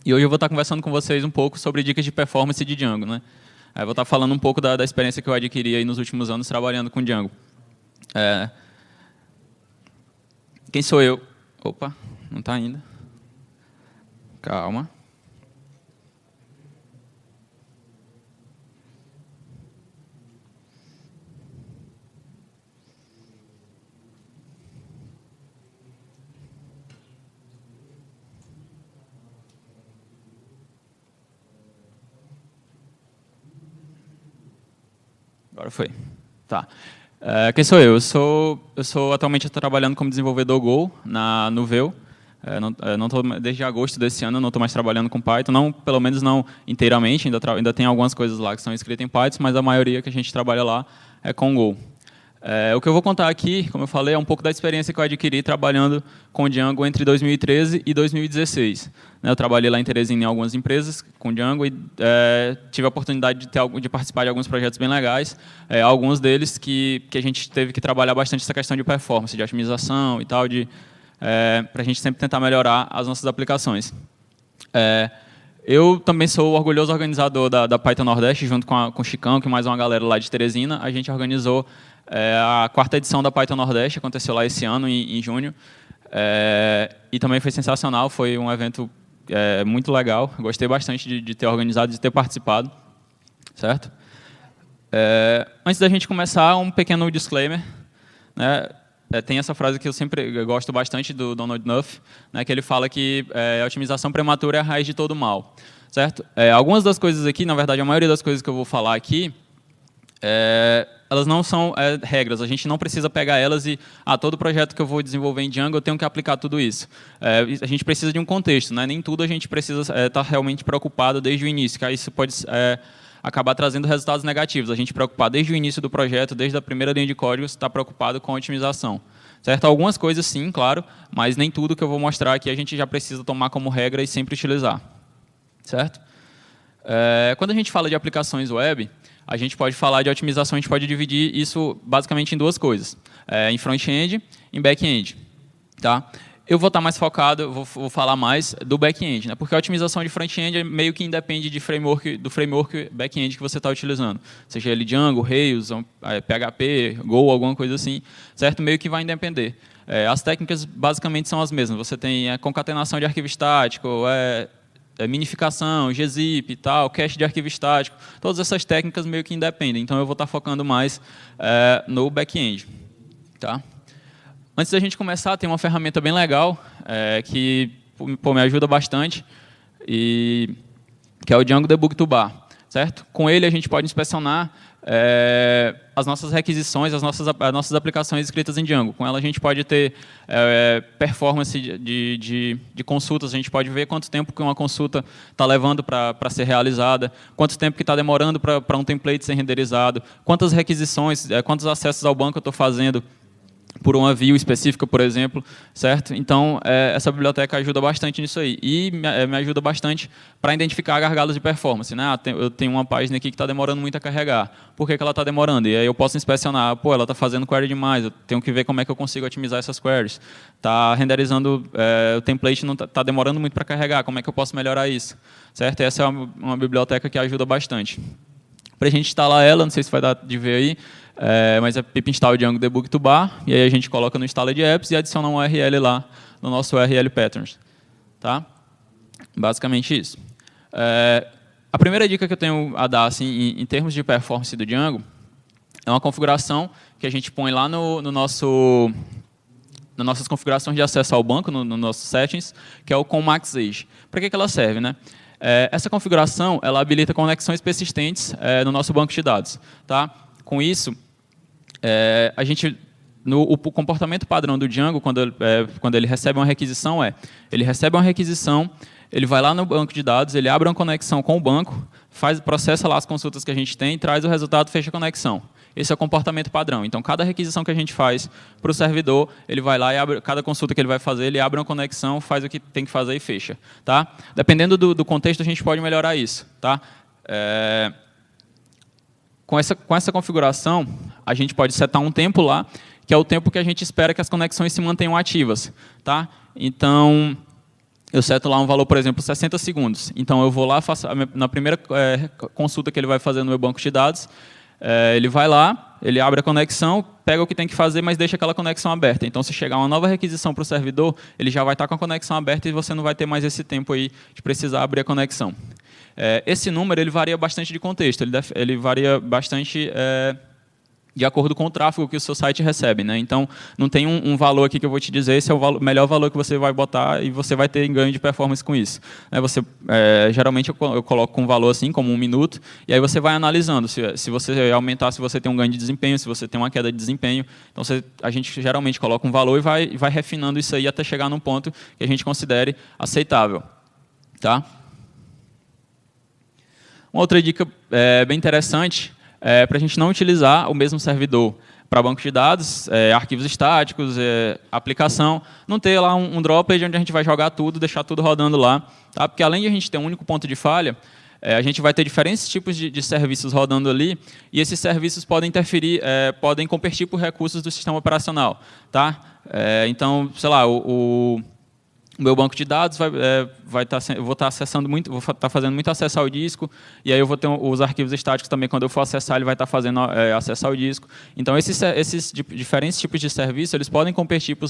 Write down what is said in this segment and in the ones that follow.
E hoje eu vou estar conversando com vocês um pouco sobre dicas de performance de Django, né? Eu vou estar falando um pouco da experiência que eu adquiri aí nos últimos anos trabalhando com Django. Quem sou eu? Opa, não está ainda. Calma. Agora foi. Tá. Quem sou eu? Eu sou atualmente trabalhando como desenvolvedor Go no Veo. Desde agosto desse ano eu não estou mais trabalhando com Python, pelo menos não inteiramente, ainda tem algumas coisas lá que são escritas em Python, mas a maioria que a gente trabalha lá é com Go. O que eu vou contar aqui, como eu falei, é um pouco da experiência que eu adquiri trabalhando com Django entre 2013 e 2016. Eu trabalhei lá em Teresina em algumas empresas com Django e tive a oportunidade de participar de alguns projetos bem legais, alguns deles que a gente teve que trabalhar bastante essa questão de performance, de otimização e tal, para a gente sempre tentar melhorar as nossas aplicações. Eu também sou o orgulhoso organizador da Python Nordeste, junto com o Chicão, que mais uma galera lá de Teresina. A gente organizou a 4ª edição da Python Nordeste, aconteceu lá esse ano, em junho. E também foi sensacional, foi um evento muito legal. Gostei bastante de ter organizado, de ter participado. Certo? Antes da gente começar, um pequeno disclaimer, né? Tem essa frase que eu sempre gosto bastante do Donald Knuth, né, que ele fala que a otimização prematura é a raiz de todo mal. Certo? Algumas das coisas aqui, na verdade, a maioria das coisas que eu vou falar aqui, elas não são regras. A gente não precisa pegar elas e, todo projeto que eu vou desenvolver em Django, eu tenho que aplicar tudo isso. A gente precisa de um contexto, né? Nem tudo a gente precisa estar realmente preocupado desde o início, que isso pode acabar trazendo resultados negativos. A gente preocupar desde o início do projeto, desde a primeira linha de código, está preocupado com a otimização. Certo? Algumas coisas sim, claro, mas nem tudo que eu vou mostrar aqui a gente já precisa tomar como regra e sempre utilizar. Certo? Quando a gente fala de aplicações web, a gente pode falar de otimização, a gente pode dividir isso basicamente em duas coisas, em front-end e em back-end. Tá? Eu vou estar mais focado, vou falar mais do back-end, né? Porque a otimização de front-end meio que independe do framework back-end que você está utilizando. Seja ele Django, Rails, PHP, Go, alguma coisa assim, certo? Meio que vai depender. As técnicas basicamente são as mesmas. Você tem concatenação de arquivo estático, minificação, gzip e tal, cache de arquivo estático. Todas essas técnicas meio que independem. Então, eu vou estar focando mais no back-end. Tá? Antes da gente começar, tem uma ferramenta bem legal que me ajuda bastante, que é o Django Debug Toolbar. Certo? Com ele, a gente pode inspecionar as nossas requisições, as nossas aplicações escritas em Django. Com ela, a gente pode ter performance de consultas, a gente pode ver quanto tempo que uma consulta está levando para ser realizada, quanto tempo que está demorando para um template ser renderizado, quantas requisições, quantos acessos ao banco eu estou fazendo por uma view específica, por exemplo, certo? Então, essa biblioteca ajuda bastante nisso aí. E me ajuda bastante para identificar gargalos de performance, né? Eu tenho uma página aqui que está demorando muito a carregar. Por que ela está demorando? E aí eu posso inspecionar, ela está fazendo query demais, eu tenho que ver como é que eu consigo otimizar essas queries. Está renderizando, o template não está demorando muito para carregar, como é que eu posso melhorar isso? Certo? Essa é uma biblioteca que ajuda bastante. Para a gente instalar ela, não sei se vai dar de ver aí, mas é pip install Django Debug Toolbar, e aí a gente coloca no installer de apps e adiciona um URL lá no nosso URL patterns. Tá? Basicamente isso. A primeira dica que eu tenho a dar assim, em termos de performance do Django é uma configuração que a gente põe lá nas nossas configurações de acesso ao banco, no nosso settings, que é o com max age. Para que ela serve? Né? Essa configuração ela habilita conexões persistentes no nosso banco de dados. Tá? Com isso, o comportamento padrão do Django, quando ele recebe uma requisição, ele recebe uma requisição, ele vai lá no banco de dados, ele abre uma conexão com o banco, processa lá as consultas que a gente tem, traz o resultado, fecha a conexão. Esse é o comportamento padrão. Então, cada requisição que a gente faz para o servidor, ele vai lá e abre, cada consulta que ele vai fazer, ele abre uma conexão, faz o que tem que fazer e fecha. Tá? Dependendo do contexto, a gente pode melhorar isso. Tá? Com essa configuração, a gente pode setar um tempo lá, que é o tempo que a gente espera que as conexões se mantenham ativas. Tá? Então, eu seto lá um valor, por exemplo, 60 segundos. Então, eu vou lá, faço na primeira consulta que ele vai fazer no meu banco de dados, ele vai lá, ele abre a conexão, pega o que tem que fazer, mas deixa aquela conexão aberta. Então, se chegar uma nova requisição para o servidor, ele já vai estar com a conexão aberta e você não vai ter mais esse tempo aí de precisar abrir a conexão. Esse número ele varia bastante de contexto, ele varia bastante de acordo com o tráfego que o seu site recebe, né? Então, não tem um valor aqui que eu vou te dizer, esse é o melhor valor que você vai botar e você vai ter ganho de performance com isso. Geralmente, eu coloco com um valor assim, como 1 minuto, e aí você vai analisando se você aumentar, se você tem um ganho de desempenho, se você tem uma queda de desempenho. Então, a gente geralmente coloca um valor e vai refinando isso aí até chegar num ponto que a gente considere aceitável. Tá? Uma outra dica bem interessante para a gente não utilizar o mesmo servidor para banco de dados, arquivos estáticos, aplicação, não ter lá um Droplet onde a gente vai jogar tudo, deixar tudo rodando lá. Tá? Porque além de a gente ter um único ponto de falha, a gente vai ter diferentes tipos de serviços rodando ali, e esses serviços podem interferir, podem competir por recursos do sistema operacional. Tá? Então, sei lá, o meu banco de dados eu vou estar acessando muito, vou estar fazendo muito acesso ao disco, e aí eu vou ter os arquivos estáticos também, quando eu for acessar, ele vai estar fazendo acesso ao disco. Então, esses diferentes tipos de serviço, eles podem competir por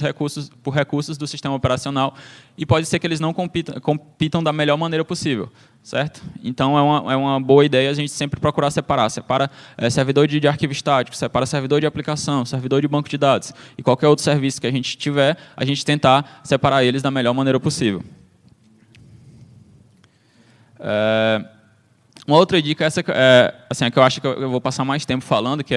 recursos do sistema operacional, e pode ser que eles não compitam da melhor maneira possível. Certo? Então, é uma boa ideia a gente sempre procurar separar. Separa servidor de arquivo estático, separa servidor de aplicação, servidor de banco de dados. E qualquer outro serviço que a gente tiver, a gente tentar separar eles da melhor maneira possível. Uma outra dica, essa assim, que eu acho que eu vou passar mais tempo falando, que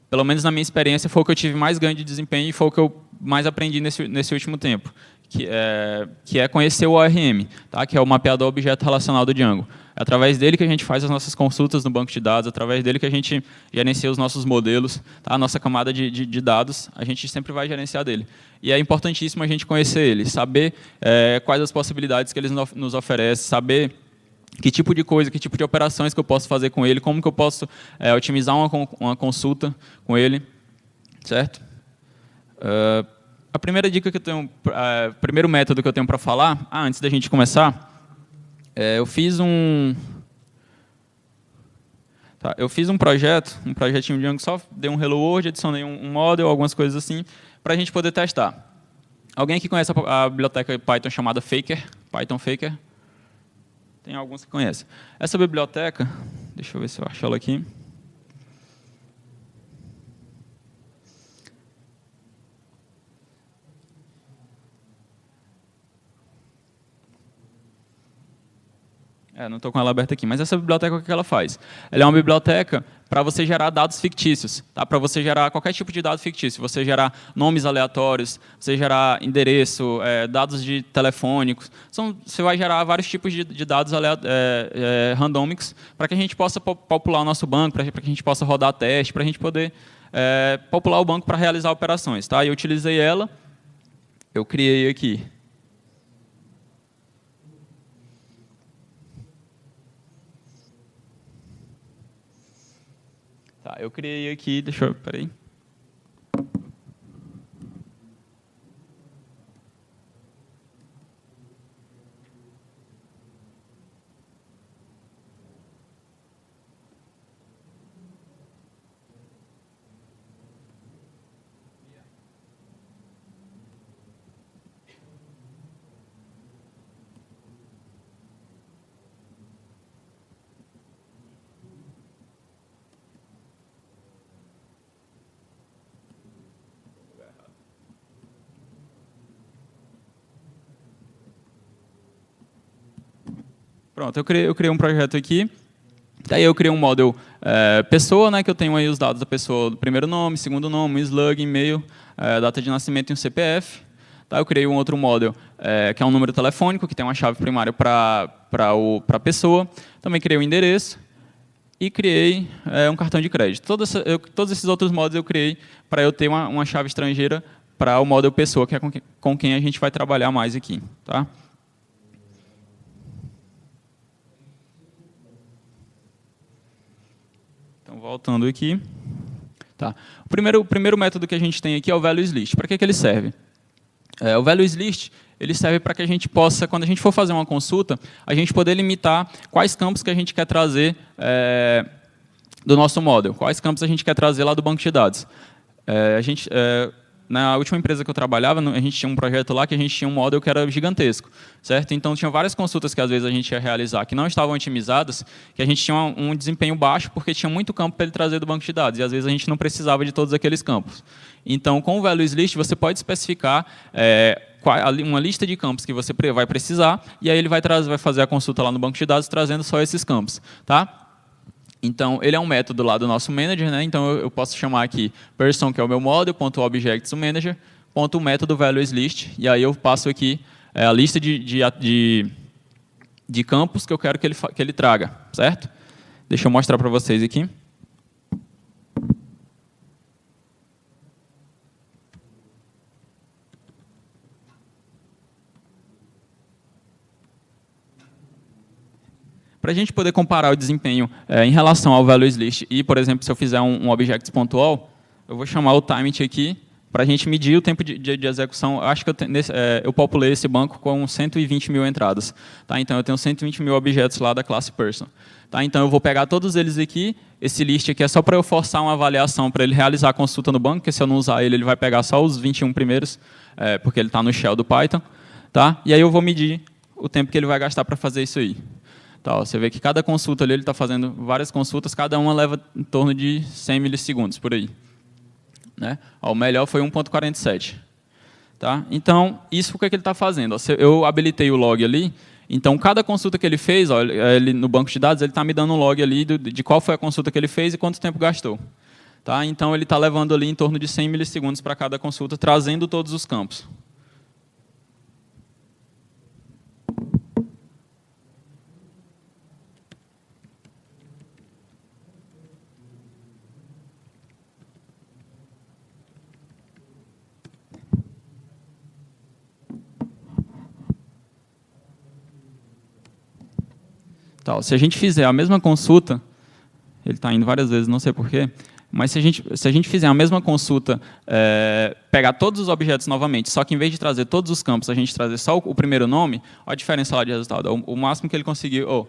pelo menos na minha experiência, foi o que eu tive mais ganho de desempenho e foi o que eu mais aprendi nesse último tempo. Que é conhecer o ORM, tá? Que é o mapeador objeto relacional do Django. É através dele que a gente faz as nossas consultas no banco de dados, através dele que a gente gerencia os nossos modelos, tá? A nossa camada de dados, a gente sempre vai gerenciar dele. E é importantíssimo a gente conhecer ele, saber quais as possibilidades que ele nos oferece, saber que tipo de coisa, que tipo de operações que eu posso fazer com ele, como que eu posso otimizar uma consulta com ele, certo? A primeira dica que eu tenho, primeiro método que eu tenho para falar, antes da gente começar, eu fiz um projetinho de Django, só dei um Hello World, adicionei um model, algumas coisas assim, para a gente poder testar. Alguém aqui conhece a biblioteca Python chamada Faker? Python Faker? Tem alguns que conhecem. Essa biblioteca, deixa eu ver se eu acho ela aqui. Não estou com ela aberta aqui, mas essa biblioteca, o que ela faz? Ela é uma biblioteca para você gerar dados fictícios, tá? Para você gerar qualquer tipo de dado fictício, você gerar nomes aleatórios, você gerar endereço, dados de telefônicos, você vai gerar vários tipos de dados randômicos para que a gente possa popular o nosso banco, para que a gente possa rodar teste, para a gente poder popular o banco para realizar operações. Tá? Eu utilizei ela, eu criei aqui. Tá, eu criei aqui, peraí. Pronto, eu criei um projeto aqui. Daí eu criei um model pessoa, né, que eu tenho aí os dados da pessoa, do primeiro nome, segundo nome, slug, e-mail, data de nascimento e um CPF. Tá, eu criei um outro model, que é um número telefônico, que tem uma chave primária para a pessoa. Também criei um endereço e criei um cartão de crédito. Todos esses outros modelos eu criei para eu ter uma chave estrangeira para o model pessoa, que é com quem a gente vai trabalhar mais aqui. Tá? Então, voltando aqui. Tá. O primeiro método que a gente tem aqui é o values list. Para que ele serve? O Values List ele serve para que a gente possa, quando a gente for fazer uma consulta, a gente poder limitar quais campos que a gente quer trazer do nosso model, quais campos a gente quer trazer lá do banco de dados. Na última empresa que eu trabalhava, a gente tinha um projeto lá que a gente tinha um model que era gigantesco, certo? Então, tinha várias consultas que, às vezes, a gente ia realizar que não estavam otimizadas, que a gente tinha um desempenho baixo porque tinha muito campo para ele trazer do banco de dados, e, às vezes, a gente não precisava de todos aqueles campos. Então, com o Values List, você pode especificar uma lista de campos que você vai precisar, e aí ele vai fazer a consulta lá no banco de dados trazendo só esses campos. Tá? Então, ele é um método lá do nosso manager, né? Então, eu posso chamar aqui person, que é o meu model, .objects do manager, .método values list, e aí eu passo aqui a lista de campos que eu quero que ele traga, certo? Deixa eu mostrar para vocês aqui. Para a gente poder comparar o desempenho em relação ao values list e, por exemplo, se eu fizer um objects.all, eu vou chamar o timeit aqui para a gente medir o tempo de execução. Eu acho que eu populei esse banco com 120 mil entradas. Tá? Então, eu tenho 120 mil objetos lá da classe person. Tá? Então, eu vou pegar todos eles aqui. Esse list aqui é só para eu forçar uma avaliação para ele realizar a consulta no banco, porque se eu não usar ele, ele vai pegar só os 21 primeiros, porque ele está no shell do Python. Tá? E aí eu vou medir o tempo que ele vai gastar para fazer isso aí. Tá, você vê que cada consulta ali, ele está fazendo várias consultas, cada uma leva em torno de 100 milissegundos, por aí. Né? O melhor foi 1.47. Tá? Então, isso o que ele está fazendo? Eu habilitei o log ali, então cada consulta que ele fez, ele, no banco de dados, ele está me dando um log ali de qual foi a consulta que ele fez e quanto tempo gastou. Tá? Então, ele está levando ali em torno de 100 milissegundos para cada consulta, trazendo todos os campos. Se a gente fizer a mesma consulta, ele está indo várias vezes, não sei porquê, mas se a gente fizer a mesma consulta, pegar todos os objetos novamente, só que em vez de trazer todos os campos, a gente trazer só o primeiro nome, olha a diferença lá de resultado. O máximo que ele conseguiu,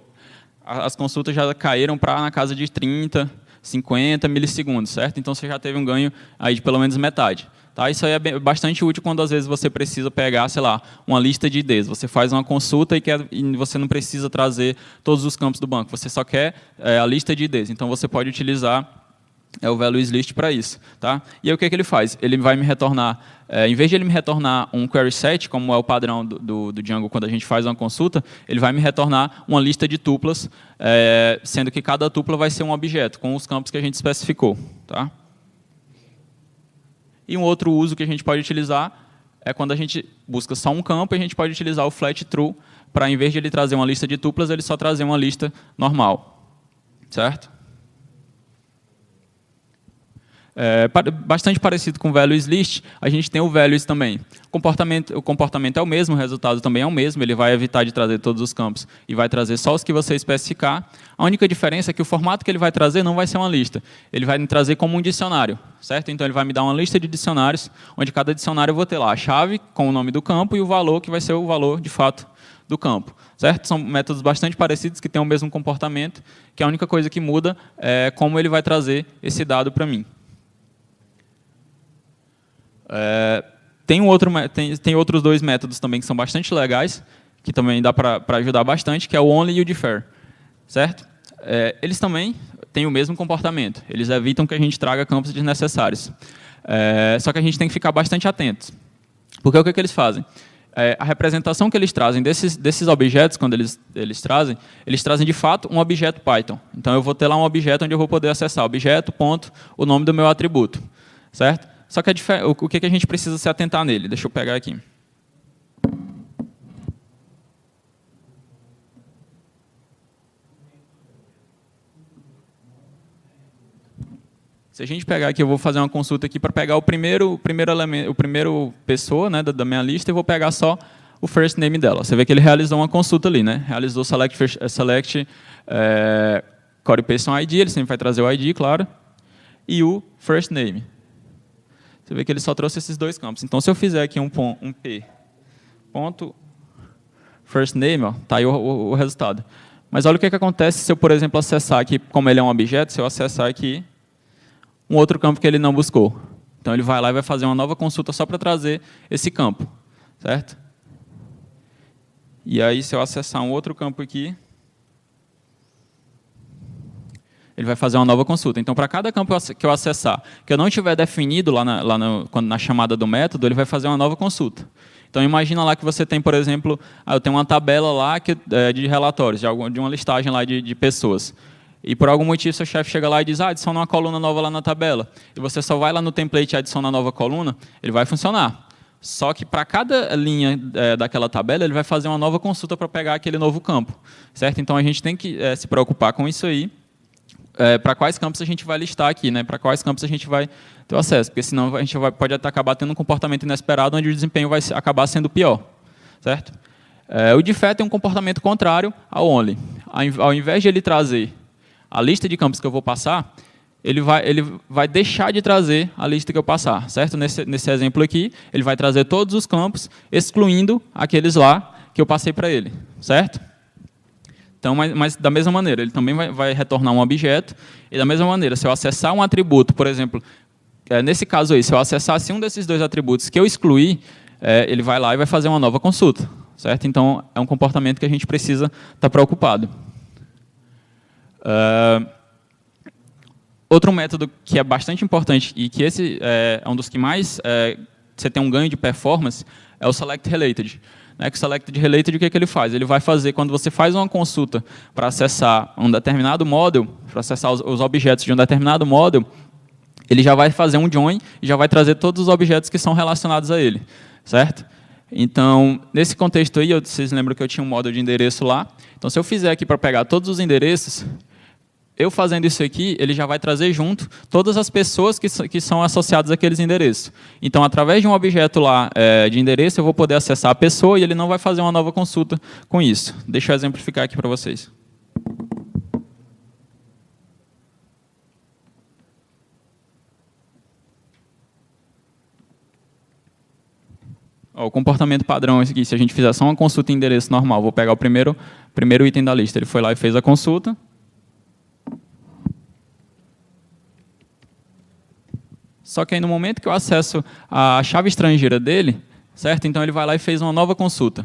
as consultas já caíram para na casa de 30, 50 milissegundos, certo? Então, você já teve um ganho aí de pelo menos metade. Tá? Isso aí é bastante útil quando, às vezes, você precisa pegar, sei lá, uma lista de IDs. Você faz uma consulta e você não precisa trazer todos os campos do banco. Você só quer a lista de IDs. Então, você pode utilizar o values list para isso. Tá? E aí, o que ele faz? Ele vai me retornar, em vez de ele me retornar um query set, como é o padrão do Django quando a gente faz uma consulta, ele vai me retornar uma lista de tuplas, sendo que cada tupla vai ser um objeto, com os campos que a gente especificou. Tá? E um outro uso que a gente pode utilizar é quando a gente busca só um campo, a gente pode utilizar o flat true para, em vez de ele trazer uma lista de tuplas, ele só trazer uma lista normal. Certo? Bastante parecido com o values list, a gente tem o values também. O comportamento é o mesmo, o resultado também é o mesmo, ele vai evitar de trazer todos os campos e vai trazer só os que você especificar. A única diferença é que o formato que ele vai trazer não vai ser uma lista, ele vai me trazer como um dicionário, certo? Então, ele vai me dar uma lista de dicionários, onde cada dicionário eu vou ter lá a chave com o nome do campo e o valor, que vai ser o valor, de fato, do campo. Certo? São métodos bastante parecidos, que têm o mesmo comportamento, que a única coisa que muda é como ele vai trazer esse dado para mim. Tem outros dois métodos também que são bastante legais, que também dá para ajudar bastante, que é o only e o defer. Certo? Eles também têm o mesmo comportamento. Eles evitam que a gente traga campos desnecessários. Só que a gente tem que ficar bastante atento. Porque o que eles fazem? A representação que eles trazem desses objetos, quando eles trazem de fato um objeto Python. Então, eu vou ter lá um objeto onde eu vou poder acessar objeto, ponto, o nome do meu atributo. Certo? Só que o que a gente precisa se atentar nele? Deixa eu pegar aqui. Se a gente pegar aqui, eu vou fazer uma consulta aqui para pegar o primeiro elemento, o primeiro pessoa, né, da minha lista, e vou pegar só o first name dela. Você vê que ele realizou uma consulta ali, né? Realizou select copy paste ID, ele sempre vai trazer o ID, claro, e o first name. você vê que ele só trouxe esses dois campos. Então, se eu fizer aqui um P, ponto first name, está aí o resultado. Mas olha o que acontece se eu, por exemplo, acessar aqui, como ele é um objeto, se eu acessar aqui um outro campo que ele não buscou. Então, ele vai lá e vai fazer uma nova consulta só para trazer esse campo, certo? E aí, se eu acessar um outro campo aqui, ele vai fazer uma nova consulta. Então, para cada campo que eu acessar, que eu não tiver definido na chamada do método, ele vai fazer uma nova consulta. Então, imagina lá que você tem, por exemplo, eu tenho uma tabela lá de relatórios, de uma listagem lá de pessoas. E, por algum motivo, seu chefe chega lá e diz, adiciona uma coluna nova lá na tabela. E você só vai lá no template e adiciona a nova coluna, ele vai funcionar. Só que, para cada linha daquela tabela, ele vai fazer uma nova consulta para pegar aquele novo campo. Certo? Então, a gente tem que se preocupar com isso aí. Para quais campos a gente vai listar aqui, né? Para quais campos a gente vai ter acesso, porque senão a gente pode acabar tendo um comportamento inesperado onde o desempenho vai acabar sendo pior, certo? O DFAT tem um comportamento contrário ao only. Ao invés de ele trazer a lista de campos que eu vou passar, ele vai deixar de trazer a lista que eu passar, certo? Nesse exemplo aqui, ele vai trazer todos os campos, excluindo aqueles lá que eu passei para ele, certo? Então, mas da mesma maneira, ele também vai retornar um objeto, e da mesma maneira, se eu acessar um atributo, por exemplo, nesse caso aí, se eu acessasse um desses dois atributos que eu excluí, ele vai lá e vai fazer uma nova consulta, certo? Então, é um comportamento que a gente precisa estar preocupado. Outro método que é bastante importante, e que esse é um dos que mais você tem um ganho de performance, é o Select Related. Que o Selected Related, o que ele faz? Ele vai fazer, quando você faz uma consulta para acessar um determinado model, para acessar os objetos de um determinado model, ele já vai fazer um join e já vai trazer todos os objetos que são relacionados a ele, certo? Então, nesse contexto aí, vocês lembram que eu tinha um model de endereço lá? Então, se eu fizer aqui para pegar todos os endereços, eu fazendo isso aqui, ele já vai trazer junto todas as pessoas que são associadas àqueles endereços. Então, através de um objeto lá de endereço, eu vou poder acessar a pessoa e ele não vai fazer uma nova consulta com isso. Deixa eu exemplificar aqui para vocês. O comportamento padrão aqui, se a gente fizer só uma consulta em endereço normal, vou pegar o primeiro item da lista. Ele foi lá e fez a consulta. Só que aí, no momento que eu acesso a chave estrangeira dele, certo? Então, ele vai lá e fez uma nova consulta.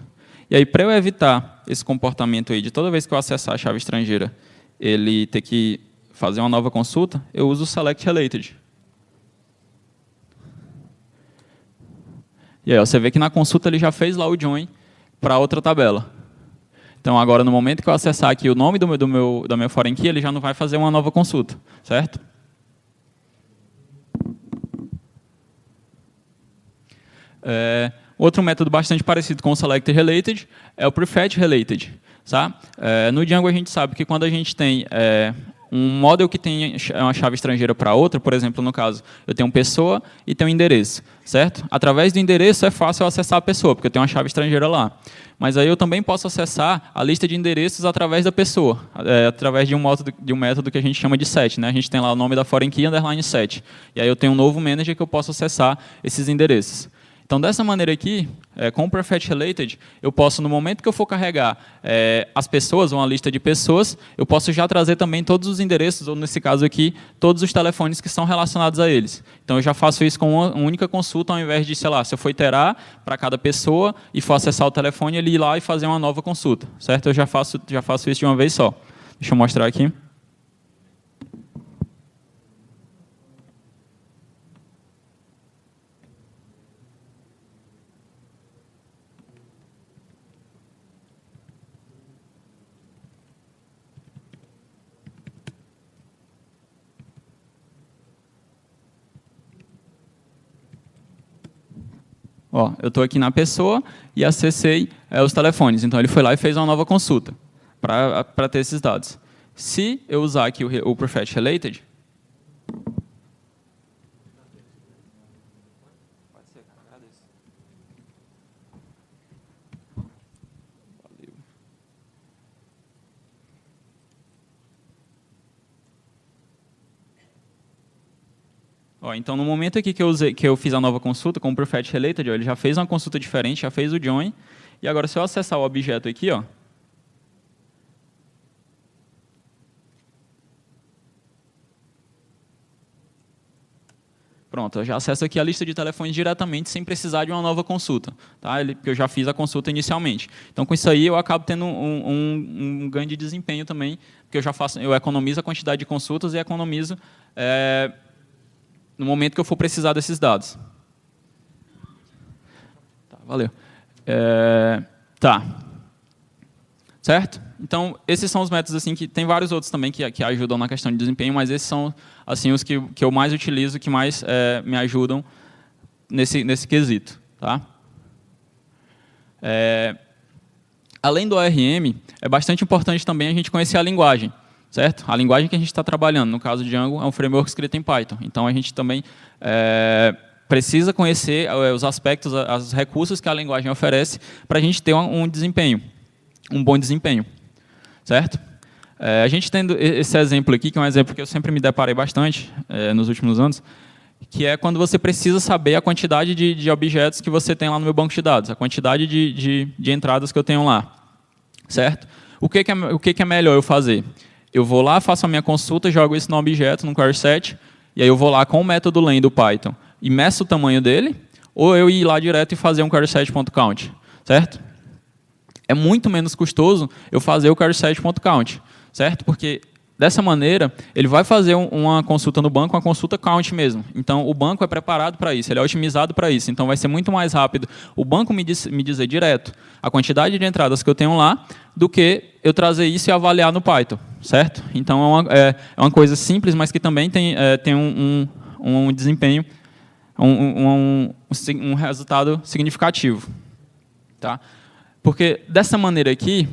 E aí, para eu evitar esse comportamento aí de toda vez que eu acessar a chave estrangeira, ele ter que fazer uma nova consulta, eu uso o Select Related. E aí, você vê que na consulta ele já fez lá o join para outra tabela. Então, agora, no momento que eu acessar aqui o nome da minha foreign key, ele já não vai fazer uma nova consulta, certo? Outro método bastante parecido com o Select Related é o Prefetch Related. Tá? No Django, a gente sabe que quando a gente tem um model que tem uma chave estrangeira para outra, por exemplo, no caso, eu tenho uma pessoa e tenho um endereço, certo? Através do endereço é fácil eu acessar a pessoa, porque eu tenho uma chave estrangeira lá. Mas aí eu também posso acessar a lista de endereços através da pessoa, através de um método que a gente chama de set. Né? A gente tem lá o nome da foreign key _ set. E aí eu tenho um novo manager que eu posso acessar esses endereços. Então, dessa maneira aqui, com o Prefetch Related, eu posso, no momento que eu for carregar as pessoas, uma lista de pessoas, eu posso já trazer também todos os endereços, ou nesse caso aqui, todos os telefones que são relacionados a eles. Então, eu já faço isso com uma única consulta, ao invés de, sei lá, se eu for iterar para cada pessoa e for acessar o telefone, ele ir lá e fazer uma nova consulta, certo? Eu já faço isso de uma vez só. Deixa eu mostrar aqui. Eu estou aqui na pessoa e acessei os telefones. Então, ele foi lá e fez uma nova consulta para ter esses dados. Se eu usar aqui o Prefetch Related, Ó, então, no momento aqui que eu fiz a nova consulta com o Prefetch Related, ó, ele já fez uma consulta diferente, já fez o join. E agora, se eu acessar o objeto aqui, ó, pronto, eu já acesso aqui a lista de telefones diretamente sem precisar de uma nova consulta, tá? Porque eu já fiz a consulta inicialmente. Então, com isso aí, eu acabo tendo um ganho de desempenho também, porque eu economizo a quantidade de consultas e economizo no momento que eu for precisar desses dados. Tá, valeu. Tá. Certo? Então, esses são os métodos assim que tem vários outros também que ajudam na questão de desempenho, mas esses são assim os que eu mais utilizo, que mais me ajudam nesse quesito, tá? Além do ORM, é bastante importante também a gente conhecer a linguagem, certo? A linguagem que a gente está trabalhando, no caso de Django, é um framework escrito em Python. Então, a gente também precisa conhecer os aspectos, os recursos que a linguagem oferece para a gente ter um bom desempenho, certo? A gente tendo esse exemplo aqui, que é um exemplo que eu sempre me deparei bastante nos últimos anos, que é quando você precisa saber a quantidade de objetos que você tem lá no meu banco de dados, a quantidade de entradas que eu tenho lá, certo? O que é melhor eu fazer? Eu vou lá, faço a minha consulta, jogo isso no objeto, no query set, e aí eu vou lá com o método len do Python e meço o tamanho dele, ou eu ir lá direto e fazer um query set.count, certo? É muito menos custoso eu fazer o query set.count, certo? Porque dessa maneira ele vai fazer uma consulta no banco, uma consulta count mesmo. Então o banco é preparado para isso, ele é otimizado para isso. Então vai ser muito mais rápido o banco me dizer direto a quantidade de entradas que eu tenho lá do que eu trazer isso e avaliar no Python, certo? Então é uma coisa simples, mas que também tem um desempenho, um resultado significativo, tá? Porque dessa maneira aqui,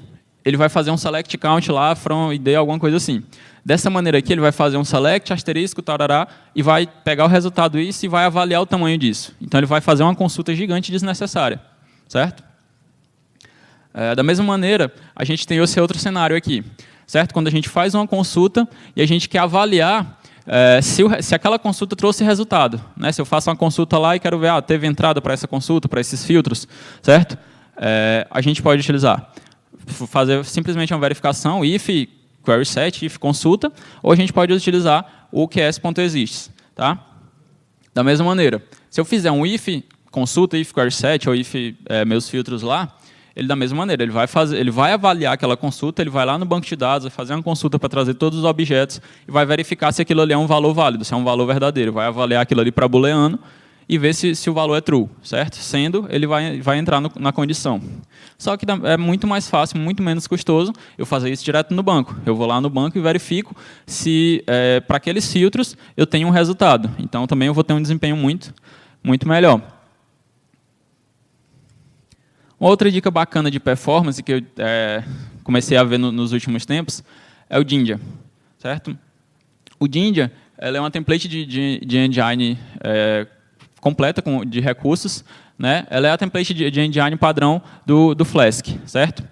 ele vai fazer um select count lá, from id, alguma coisa assim. Dessa maneira aqui, ele vai fazer um select, asterisco, tarará, e vai pegar o resultado disso e vai avaliar o tamanho disso. Então, ele vai fazer uma consulta gigante desnecessária, certo? Da mesma maneira, a gente tem esse outro cenário aqui, certo? Quando a gente faz uma consulta e a gente quer avaliar se aquela consulta trouxe resultado, né? Se eu faço uma consulta lá e quero ver, teve entrada para essa consulta, para esses filtros, certo? A gente pode utilizar, fazer simplesmente uma verificação, if query set, if consulta, ou a gente pode utilizar o qs.exists, tá? Da mesma maneira, se eu fizer um if consulta, if query set, ou if meus filtros lá, ele da mesma maneira, ele vai avaliar aquela consulta, ele vai lá no banco de dados, vai fazer uma consulta para trazer todos os objetos e vai verificar se aquilo ali é um valor válido, se é um valor verdadeiro, vai avaliar aquilo ali para booleano e ver se o valor é true, certo? Sendo, ele vai entrar na condição. Só que é muito mais fácil, muito menos custoso eu fazer isso direto no banco. Eu vou lá no banco e verifico se, para aqueles filtros, eu tenho um resultado. Então, também eu vou ter um desempenho muito melhor. Uma outra dica bacana de performance que eu comecei a ver nos últimos tempos é o Jinja, certo? O Jinja ela é uma template de engine completa de recursos, né? Ela é a template de engine padrão do Flask, certo?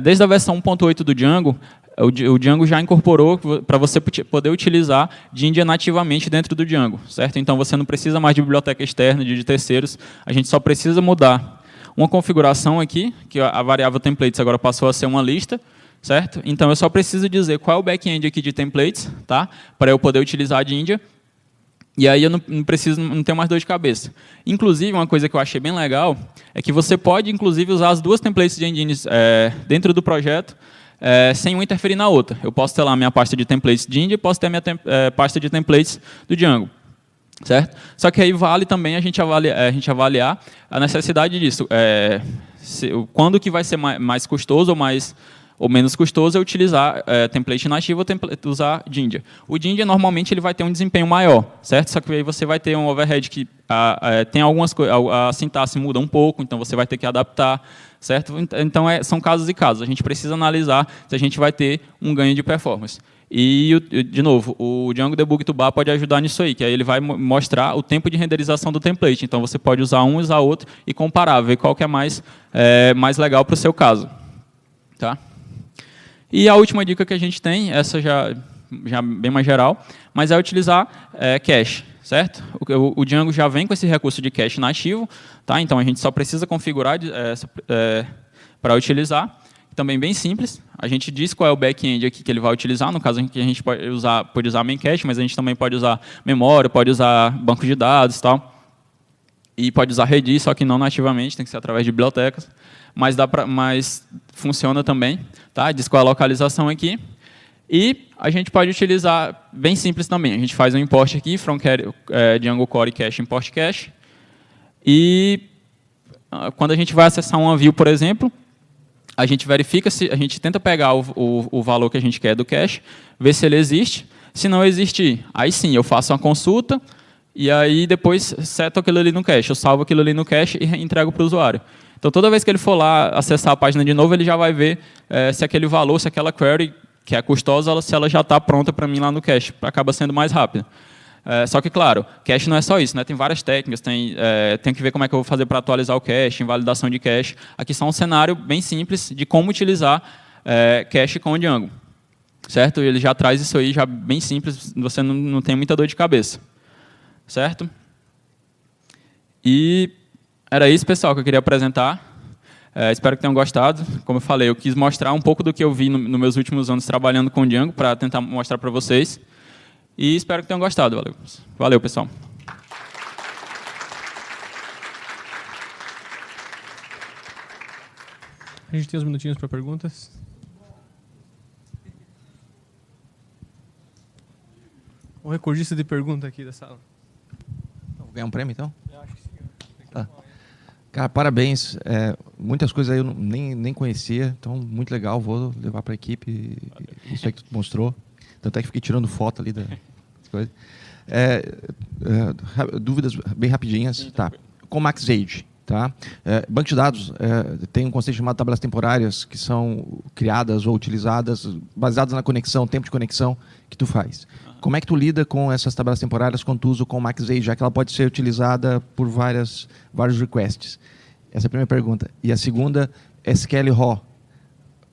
Desde a versão 1.8 do Django, o Django já incorporou para você poder utilizar Jinja nativamente dentro do Django, certo? Então você não precisa mais de biblioteca externa, de terceiros, a gente só precisa mudar uma configuração aqui, que a variável templates agora passou a ser uma lista, certo? Então eu só preciso dizer qual é o back-end aqui de templates, tá? Para eu poder utilizar a Jinja. E aí eu não tenho mais dor de cabeça. Inclusive, uma coisa que eu achei bem legal é que você pode, inclusive, usar as duas templates de engines dentro do projeto sem uma interferir na outra. Eu posso ter lá a minha pasta de templates de Jinja e posso ter a minha pasta de templates do Django. Certo? Só que aí vale também a gente avaliar a necessidade disso. Quando que vai ser mais custoso ou menos custoso é utilizar template nativo ou usar Jinja. O Jinja, normalmente, ele vai ter um desempenho maior, certo? Só que aí você vai ter um overhead que tem algumas coisas, a sintaxe muda um pouco, então você vai ter que adaptar, certo? Então, são casos e casos. A gente precisa analisar se a gente vai ter um ganho de performance. E, de novo, o Django Debug Toolbar pode ajudar nisso aí, que aí ele vai mostrar o tempo de renderização do template. Então, você pode usar um, usar outro e comparar, ver qual que é mais legal para o seu caso. Tá? E a última dica que a gente tem, essa já bem mais geral, mas é utilizar cache, certo? O Django já vem com esse recurso de cache nativo, tá? Então a gente só precisa configurar para utilizar. Também bem simples. A gente diz qual é o back-end aqui que ele vai utilizar. No caso aqui a gente pode usar main cache, mas a gente também pode usar memória, pode usar banco de dados, tal. E pode usar Redis, só que não nativamente, tem que ser através de bibliotecas. Mas funciona também, tá? Diz qual é a localização aqui. E a gente pode utilizar bem simples também. A gente faz um import aqui, from Django Core Cache import cache. E quando a gente vai acessar uma view, por exemplo, a gente verifica se a gente tenta pegar o valor que a gente quer do cache, ver se ele existe. Se não existir, aí sim eu faço uma consulta e aí depois seto aquilo ali no cache. Eu salvo aquilo ali no cache e entrego para o usuário. Então toda vez que ele for lá acessar a página de novo, ele já vai ver se aquele valor, se aquela query que é custosa, se ela já está pronta para mim lá no cache. Acaba sendo mais rápido. Só que, claro, cache não é só isso, né? Tem várias técnicas, tem que ver como é que eu vou fazer para atualizar o cache, invalidação de cache. Aqui só um cenário bem simples de como utilizar cache com o Django. Certo? Ele já traz isso aí, já bem simples, você não tem muita dor de cabeça. Certo? E era isso, pessoal, que eu queria apresentar. Espero que tenham gostado. Como eu falei, eu quis mostrar um pouco do que eu vi nos meus últimos anos trabalhando com o Django, para tentar mostrar para vocês. E espero que tenham gostado. Valeu. Valeu, pessoal. A gente tem uns minutinhos para perguntas. O recordista de pergunta aqui da sala. Vou ganhar um prêmio, então? Eu acho que sim. Tá. Cara, parabéns. Muitas coisas aí eu nem conhecia, então muito legal. Vou levar para a equipe isso aí que tu mostrou. Tanto é que fiquei tirando foto ali das coisas. Dúvidas bem rapidinhas. Sim, tá. Com MaxAge, tá? Banco de dados tem um conceito chamado tabelas temporárias que são criadas ou utilizadas baseadas na conexão, tempo de conexão que tu faz. Como é que tu lida com essas tabelas temporárias quando tu usa com MaxAge, já que ela pode ser utilizada por vários requests? Essa é a primeira pergunta. E a segunda, SQL Raw.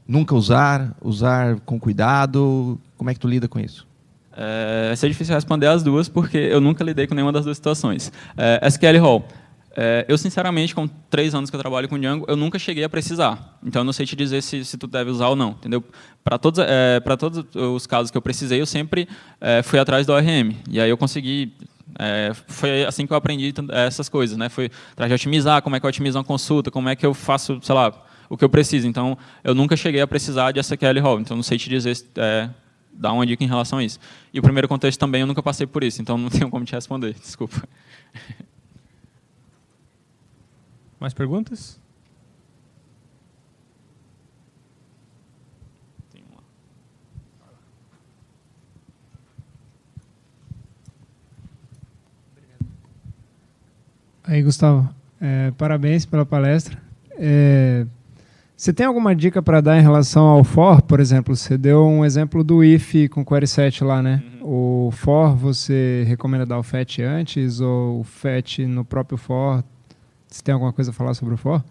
Nunca usar com cuidado. Como é que tu lida com isso? Vai ser difícil responder as duas, porque eu nunca lidei com nenhuma das duas situações. SQL Raw. Eu, sinceramente, com 3 anos que eu trabalho com Django, eu nunca cheguei a precisar. Então, eu não sei te dizer se tu deve usar ou não. Entendeu? Para todos os casos que eu precisei, eu sempre fui atrás do ORM. E aí eu consegui... foi assim que eu aprendi essas coisas. Né? Foi atrás de otimizar, como é que eu otimizo uma consulta, como é que eu faço, sei lá, o que eu preciso. Então, eu nunca cheguei a precisar de SQL Raw. Então, não sei te dizer... dar uma dica em relação a isso. E o primeiro contexto também eu nunca passei por isso, então não tenho como te responder, desculpa. Mais perguntas? Tem uma. Aí, Gustavo, parabéns pela palestra. Você tem alguma dica para dar em relação ao for, por exemplo? Você deu um exemplo do if com query set lá, né? Uhum. O for, você recomenda dar o fetch antes ou o fetch no próprio for? Você tem alguma coisa a falar sobre o for?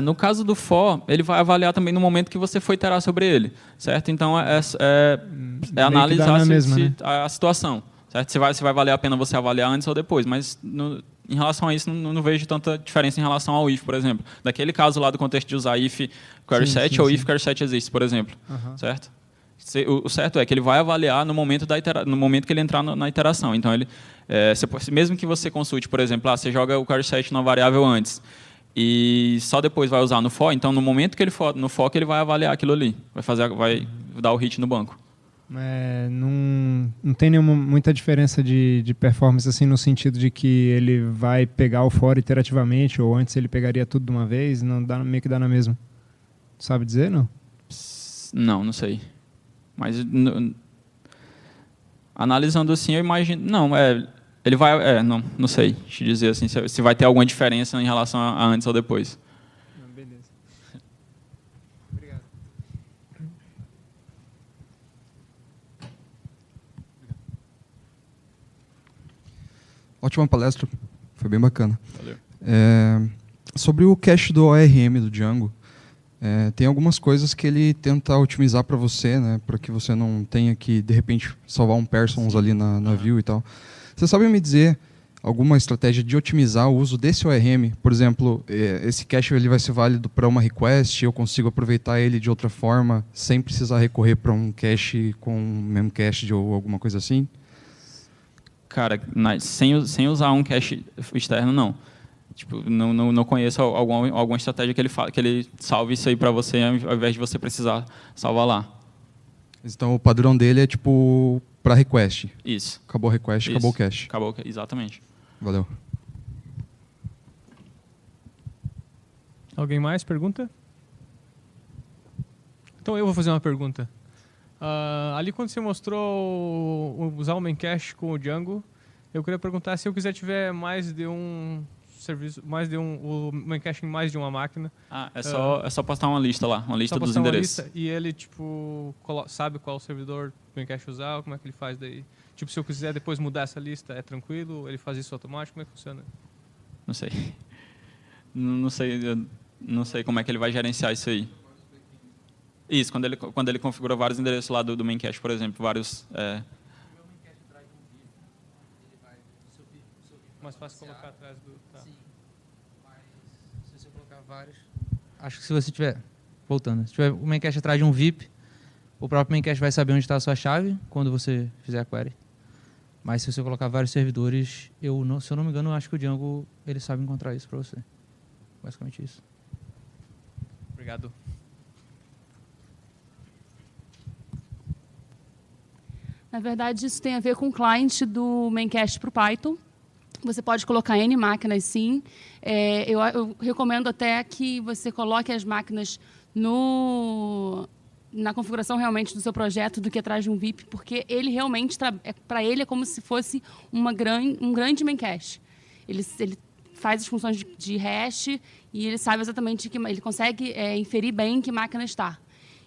No caso do for, ele vai avaliar também no momento que você for iterar sobre ele, certo? Então, analisar a situação, certo? Se vai valer a pena você avaliar antes ou depois, mas... Em relação a isso, não vejo tanta diferença em relação ao if, por exemplo. Daquele caso lá do contexto de usar if query set ou if query set existe, por exemplo. Uhum. Certo? O certo é que ele vai avaliar no momento que ele entrar na iteração. Então, mesmo que você consulte, por exemplo, você joga o query set numa variável antes e só depois vai usar no for, então no momento que ele for no for, ele vai avaliar aquilo ali. Vai dar o hit no banco. Não tem muita diferença de performance assim, no sentido de que ele vai pegar o for iterativamente ou antes ele pegaria tudo de uma vez, meio que dá na mesma. Sabe dizer, não? Não sei. Mas analisando assim, eu imagino... Não, ele vai... não sei te dizer assim, se vai ter alguma diferença em relação a antes ou depois. Beleza. Ótima palestra, foi bem bacana. Valeu. Sobre o cache do ORM do Django, tem algumas coisas que ele tenta otimizar para você, né, para que você não tenha que, de repente, salvar um persons ali na view e tal. Você sabe me dizer alguma estratégia de otimizar o uso desse ORM? Por exemplo, esse cache ele vai ser válido para uma request, eu consigo aproveitar ele de outra forma, sem precisar recorrer para um cache com Memcached ou alguma coisa assim? Cara, sem usar um cache externo, não. Tipo, não conheço alguma estratégia que ele salve isso aí para você, ao invés de você precisar salvar lá. Então, o padrão dele é tipo para request. Isso. Acabou a request, Isso. acabou o cache. Acabou, exatamente. Valeu. Alguém mais? Pergunta? Então eu vou fazer uma pergunta. Ali quando você mostrou usar o Memcache com o Django, eu queria perguntar se eu quiser tiver mais de um serviço, o Memcache em mais de uma máquina. É só postar uma lista lá, uma lista dos endereços. E ele tipo sabe qual servidor o Memcache usar, como é que ele faz daí? Tipo, se eu quiser depois mudar essa lista, é tranquilo? Ele faz isso automático? Como é que funciona? Não sei. Não sei como é que ele vai gerenciar isso aí. Isso, quando ele configura vários endereços lá do Memcache, por exemplo, vários... Mais fácil colocar atrás do... Tá. Sim, mas se você colocar vários... Acho que se você tiver... Voltando, se tiver o Memcache atrás de um VIP, o próprio Memcache vai saber onde está a sua chave quando você fizer a query. Mas se você colocar vários servidores, se eu não me engano, eu acho que o Django ele sabe encontrar isso para você. Basicamente isso. Obrigado. Na verdade, isso tem a ver com o client do Memcache para o Python. Você pode colocar N máquinas, sim. Eu recomendo até que você coloque as máquinas na configuração realmente do seu projeto do que atrás de um VIP, porque ele realmente, para ele, é como se fosse um grande Memcache. Ele faz as funções de hash e ele sabe exatamente ele consegue inferir bem em que máquina está.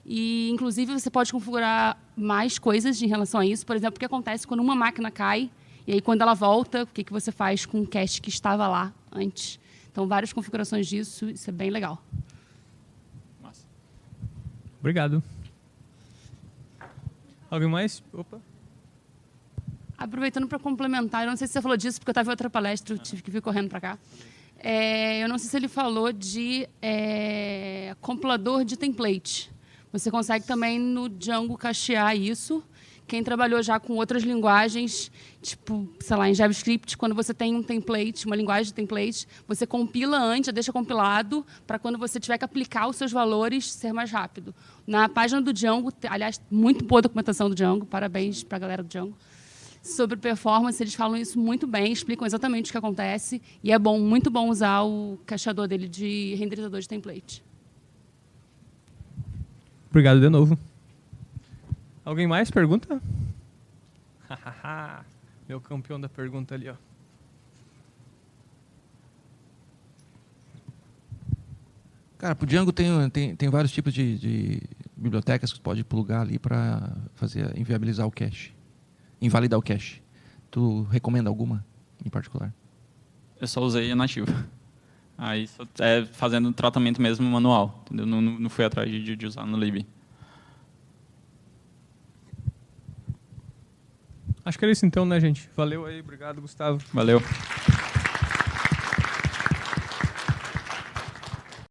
E, inclusive, você pode configurar mais coisas em relação a isso. Por exemplo, o que acontece quando uma máquina cai, e aí, quando ela volta, o que você faz com o cache que estava lá antes. Então, várias configurações disso, isso é bem legal. Massa. Obrigado. Alguém mais? Opa. Aproveitando para complementar, eu não sei se você falou disso, porque eu estava em outra palestra, eu tive que vir correndo para cá. Eu não sei se ele falou de compilador de template. Você consegue também no Django cachear isso. Quem trabalhou já com outras linguagens, tipo, sei lá, em JavaScript, quando você tem um template, uma linguagem de template, você compila antes, já deixa compilado, para quando você tiver que aplicar os seus valores, ser mais rápido. Na página do Django, aliás, muito boa documentação do Django, parabéns para a galera do Django. Sobre performance, eles falam isso muito bem, explicam exatamente o que acontece, e é bom, muito bom usar o cacheador dele de renderizador de template. Obrigado de novo. Alguém mais? Pergunta? Meu campeão da pergunta ali, ó. Cara, pro Django tem vários tipos de bibliotecas que você pode plugar ali para inviabilizar o cache, invalidar o cache. Tu recomenda alguma em particular? Eu só usei a nativa. Aí fazendo tratamento mesmo manual, entendeu? Não fui atrás de usar no lib. Acho que era isso então, né, gente? Valeu aí, obrigado, Gustavo. Valeu.